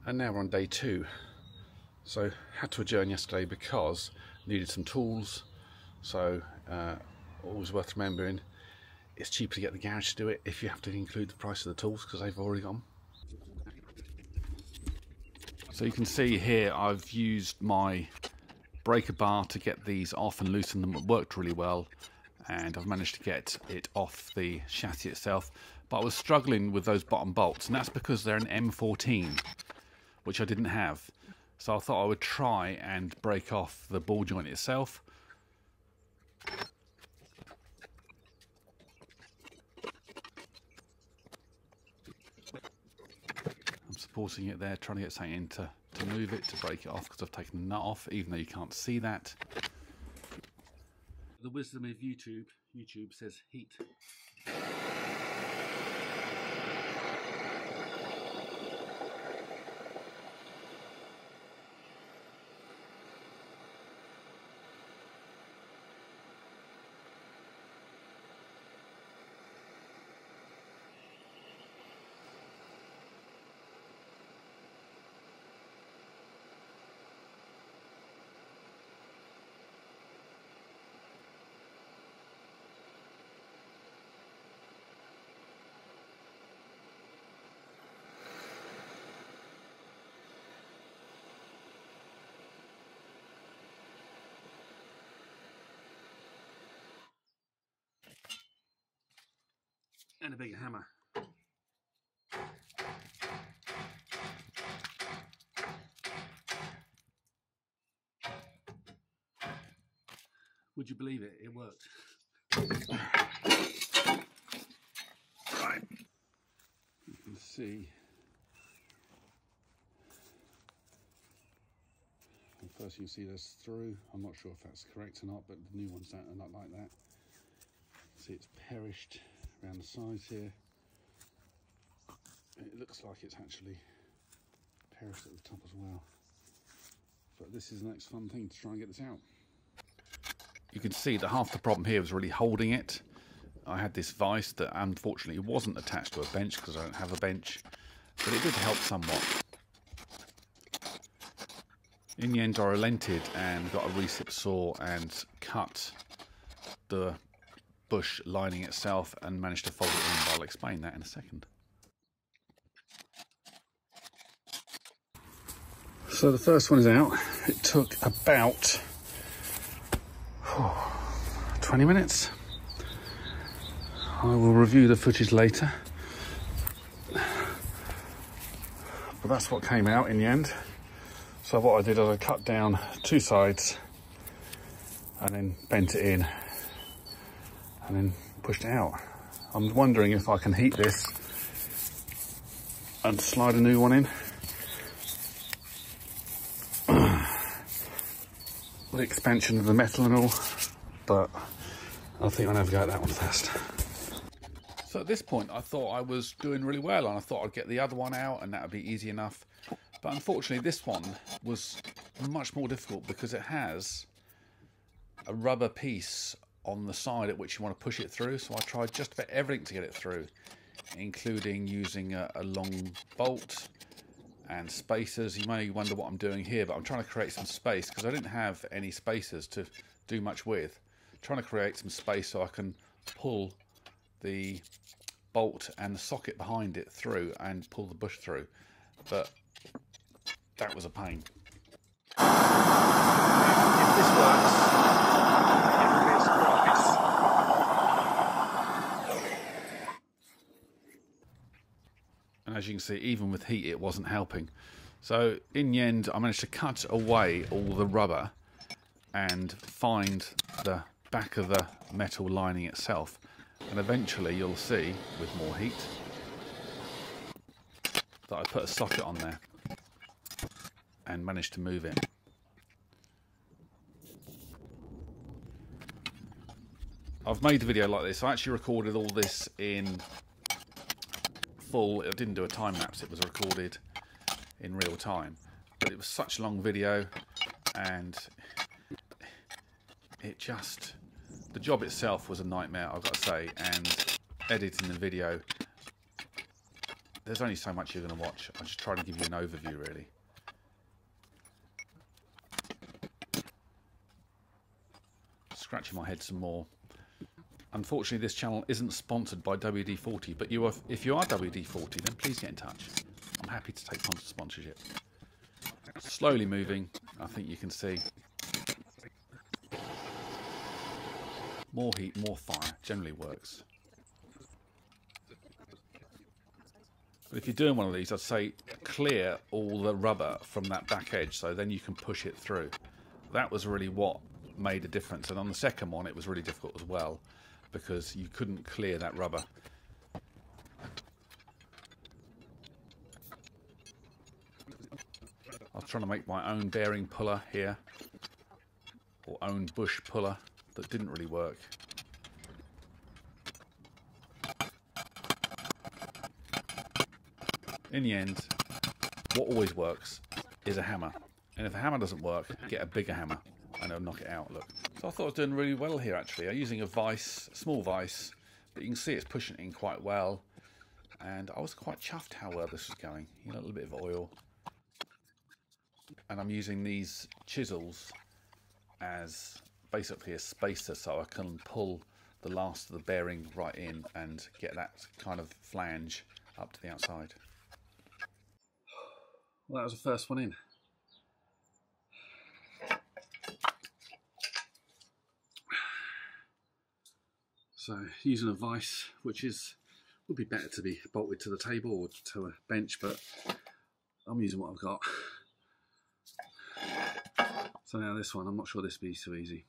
And now we're on day 2. So had to adjourn yesterday because needed some tools. So always worth remembering, it's cheaper to get the garage to do it if you have to include the price of the tools because they've already gone. So you can see here I've used my breaker bar to get these off and loosen them. It worked really well, and I've managed to get it off the chassis itself, but I was struggling with those bottom bolts, and that's because they're an M14, which I didn't have. So I thought I would try and break off the ball joint itself. I'm supporting it there, trying to get something in to move it, to break it off, because I've taken the nut off, even though you can't see that. The wisdom of YouTube says heat. And a big hammer. Would you believe it? It worked. Right. You can see. First you can see this through. I'm not sure if that's correct or not, but the new ones are not like that. See, it's perished around the sides here. It looks like it's actually perished at the top as well. But this is the next fun thing, to try and get this out. You can see that half the problem here was really holding it. I had this vise that unfortunately wasn't attached to a bench because I don't have a bench, but it did help somewhat. In the end I relented and got a recip saw and cut the bush lining itself and managed to fold it in, but I'll explain that in a second. So the first one is out. It took about 20 minutes. I will review the footage later. But that's what came out in the end. So what I did is I cut down 2 sides and then bent it in and then pushed it out. I'm wondering if I can heat this and slide a new one in. The expansion of the metal and all, but I think I'll have to go at that one first. So at this point I thought I was doing really well, and I thought I'd get the other one out and that would be easy enough. But unfortunately this one was much more difficult because it has a rubber piece on the side at which you want to push it through. So I tried just about everything to get it through, including using a long bolt and spacers. You may wonder what I'm doing here, but I'm trying to create some space because I didn't have any spacers to do much with. I'm trying to create some space so I can pull the bolt and the socket behind it through and pull the bush through, but that was a pain. If this works, it will be a surprise. And as you can see, even with heat it wasn't helping. So in the end I managed to cut away all the rubber and find the back of the metal lining itself, and eventually you'll see with more heat that I put a socket on there and managed to move it. I've made a video like this. I actually recorded all this in full. I didn't do a time lapse, it was recorded in real time, but it was such a long video, and it just, the job itself was a nightmare, I've got to say, and editing the video there's only so much you're going to watch. I'm just trying to give you an overview, really. Scratching my head some more. Unfortunately, this channel isn't sponsored by WD-40, but if you are WD-40, then please get in touch. I'm happy to take sponsorship. Slowly moving, I think you can see. More heat, more fire, generally works. But if you're doing one of these, I'd say clear all the rubber from that back edge, so then you can push it through. That was really what made a difference. And on the second one, it was really difficult as well, because you couldn't clear that rubber. I was trying to make my own bearing puller here, or own bush puller, that didn't really work. In the end, what always works is a hammer. And if a hammer doesn't work, get a bigger hammer and it'll knock it out, look. So I thought I was doing really well here actually. I'm using a vise, a small vise, but you can see it's pushing it in quite well. And I was quite chuffed how well this was going. You know, a little bit of oil. And I'm using these chisels as basically a spacer, so I can pull the last of the bearing right in and get that kind of flange up to the outside. Well, that was the first one in. So using a vise, which would be better to be bolted to the table or to a bench, but I'm using what I've got. So now this one, I'm not sure this will be so easy.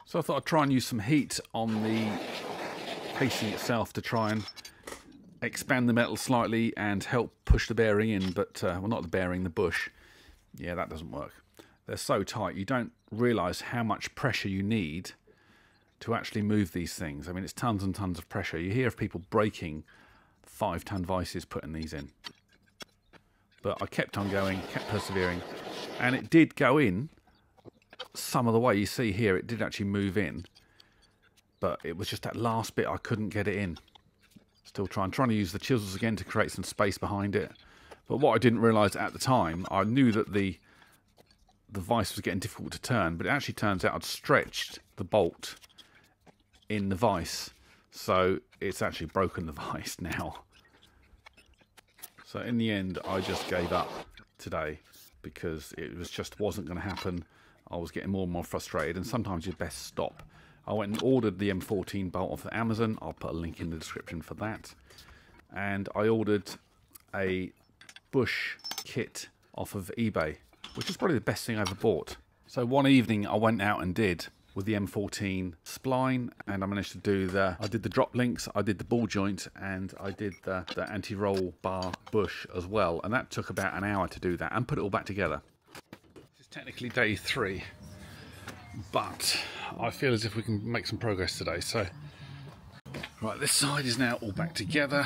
So I thought I'd try and use some heat on the casing itself to try and expand the metal slightly and help push the bearing in, but well, not the bearing, the bush. Yeah, that doesn't work. They're so tight, you don't realise how much pressure you need to actually move these things. I mean, it's tons and tons of pressure. You hear of people breaking 5-ton vices putting these in. But I kept on going, kept persevering, and it did go in some of the way. You see here, it did actually move in, but it was just that last bit I couldn't get it in. Still trying to use the chisels again to create some space behind it. But what I didn't realise at the time, I knew that the vise was getting difficult to turn, but it actually turns out I'd stretched the bolt in the vise, so it's actually broken the vise now. So in the end, I just gave up today because it wasn't going to happen. I was getting more and more frustrated, and sometimes you best stop. I went and ordered the M14 bolt off Amazon. I'll put a link in the description for that. And I ordered a bush kit off of eBay, which is probably the best thing I ever bought. So one evening I went out and did with the M14 spline, and I managed to do I did the drop links, I did the ball joint, and I did the anti-roll bar bush as well, and that took about an hour to do that and put it all back together. This is technically day 3, but I feel as if we can make some progress today. So right, this side is now all back together.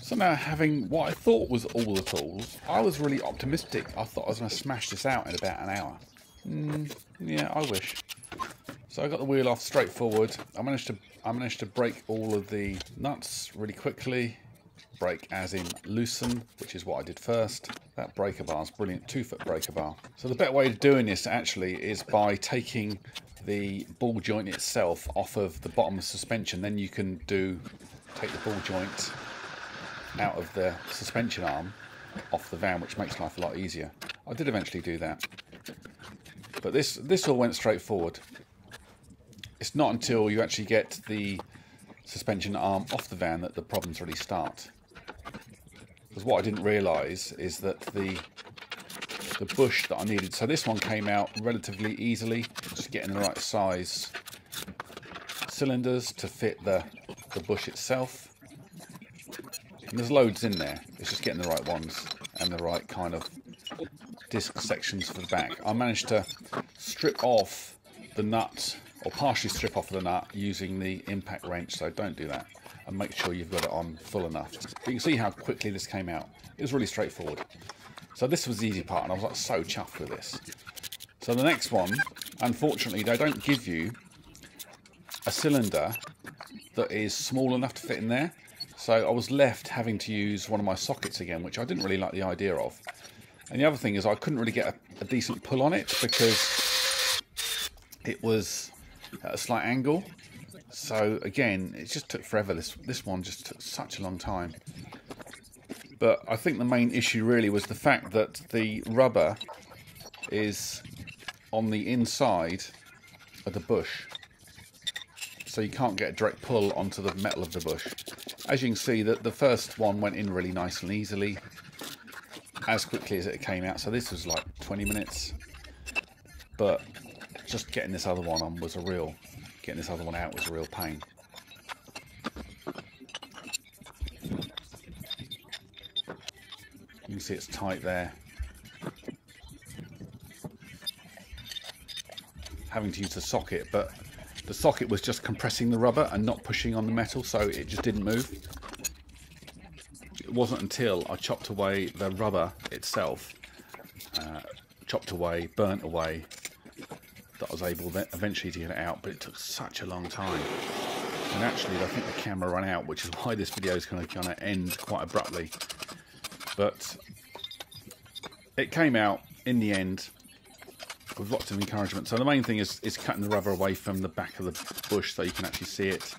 So now, having what I thought was all the tools, I was really optimistic. I thought I was going to smash this out in about an hour. Yeah, I wish. So I got the wheel off straight forward. I managed to break all of the nuts really quickly. Break as in loosen, which is what I did first. That breaker bar is brilliant, 2-foot breaker bar. So the better way of doing this actually is by taking the ball joint itself off of the bottom of the suspension. Then you can take the ball joint out of the suspension arm off the van, which makes life a lot easier. I did eventually do that, but this all went straight forward. It's not until you actually get the suspension arm off the van that the problems really start. Because what I didn't realise is that the bush that I needed, so this one came out relatively easily, just getting the right size cylinders to fit the bush itself. And there's loads in there, it's just getting the right ones and the right kind of disc sections for the back. I managed to strip off the nut, or partially strip off the nut, using the impact wrench, so don't do that, and make sure you've got it on full enough. But you can see how quickly this came out. It was really straightforward. So this was the easy part, and I was like so chuffed with this. So the next one, unfortunately, they don't give you a cylinder that is small enough to fit in there. So I was left having to use one of my sockets again, which I didn't really like the idea of. And the other thing is I couldn't really get a decent pull on it because it was at a slight angle. So again, it just took forever. This one just took such a long time. But I think the main issue really was the fact that the rubber is on the inside of the bush. So you can't get a direct pull onto the metal of the bush. As you can see, that the first one went in really nice and easily, as quickly as it came out. So this was like 20 minutes. But just getting this other one on was getting this other one out was a real pain. You can see it's tight there. Having to use the socket, but the socket was just compressing the rubber and not pushing on the metal, so it just didn't move. It wasn't until I chopped away the rubber itself, chopped away, burnt away, that I was able eventually to get it out, but it took such a long time. And actually I think the camera ran out, which is why this video is going to end quite abruptly. But it came out in the end with lots of encouragement. So the main thing is cutting the rubber away from the back of the bush so you can actually see it.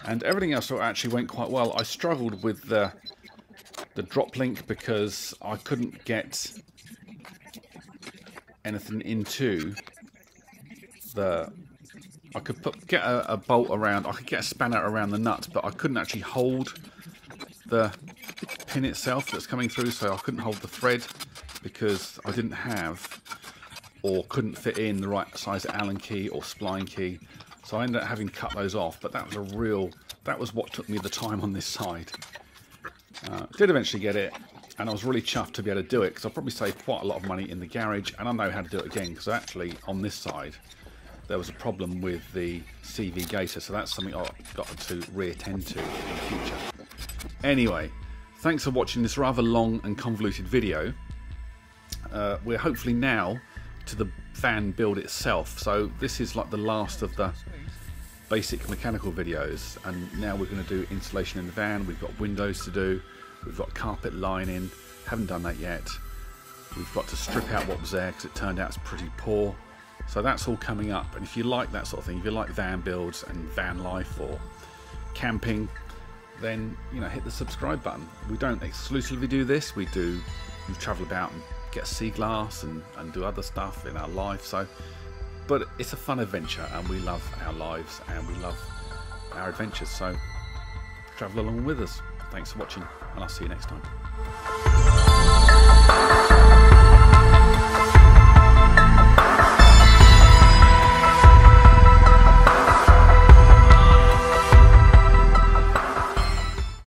And everything else actually went quite well. I struggled with the drop link because I couldn't get anything into the... I could get a bolt around, I could get a spanner around the nut, but I couldn't actually hold the pin itself that's coming through, so I couldn't hold the thread because I didn't have or couldn't fit in the right size Allen key or spline key. So I ended up having to cut those off, but that was what took me the time on this side. Did eventually get it, and I was really chuffed to be able to do it because I probably saved quite a lot of money in the garage, and I know how to do it again because actually on this side there was a problem with the CV gaiter, so that's something I've got to reattend to in the future. Anyway, thanks for watching this rather long and convoluted video. We're hopefully now to the van build itself, so this is like the last of the basic mechanical videos, and now we're going to do installation in the van. We've got windows to do, we've got carpet lining, haven't done that yet. We've got to strip out what was there because it turned out it's pretty poor. So that's all coming up, and if you like that sort of thing, if you like van builds and van life or camping, then hit the subscribe button. We don't exclusively do this, we travel about and get sea glass and do other stuff in our life, but it's a fun adventure and we love our lives and we love our adventures, so travel along with us. Thanks for watching and I'll see you next time.